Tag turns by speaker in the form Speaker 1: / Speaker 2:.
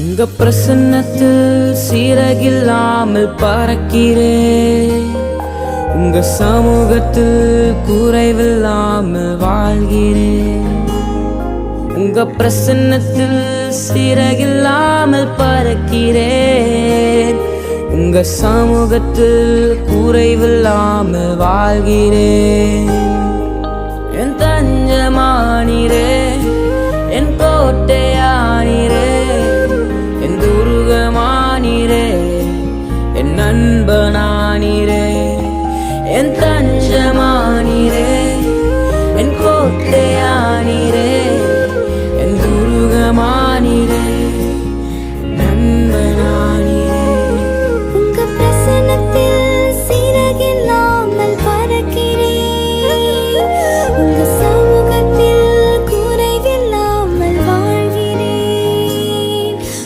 Speaker 1: உங்க பிரசன்னத்தில் சீரகில்லாமல் பறக்கிறேன். உங்க சமூகத்தில் குறைவில்லாமல் வாழ்கிறேன். உங்க பிரசன்னத்தில் சீரகில்லாமல் பறக்கிறேன். உங்க சமூகத்தில் குறைவில்லாமல் வாழ்கிறேன். என் தஞ்சமானீரே, என் கோட்டை